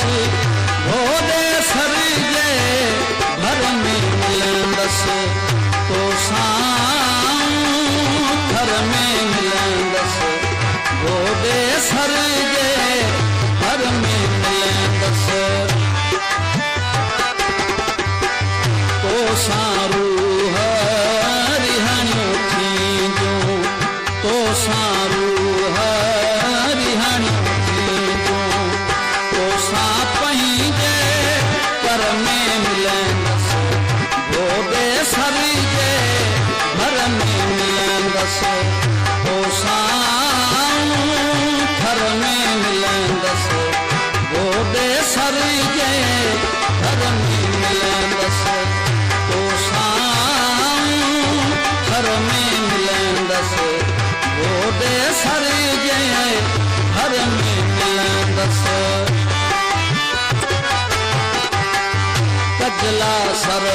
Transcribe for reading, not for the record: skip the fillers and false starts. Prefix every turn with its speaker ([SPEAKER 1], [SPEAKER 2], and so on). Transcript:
[SPEAKER 1] भोले sir जे घर में मिलंदस तो घर में मिलंदस भोले सर जे घर में मिलंदस तो रूह रिहाणियों थींदियूं तो रूह रिहाणियों थींदियूं तो पंहिंजे घर में मिलंदस भोले सर जे घर में मिलंदस तो घर में मिलंदस भोले सर जे घर में मिलंदस तो घर में मिलंदस भोले सर जे घर में मिलंदस कजला सर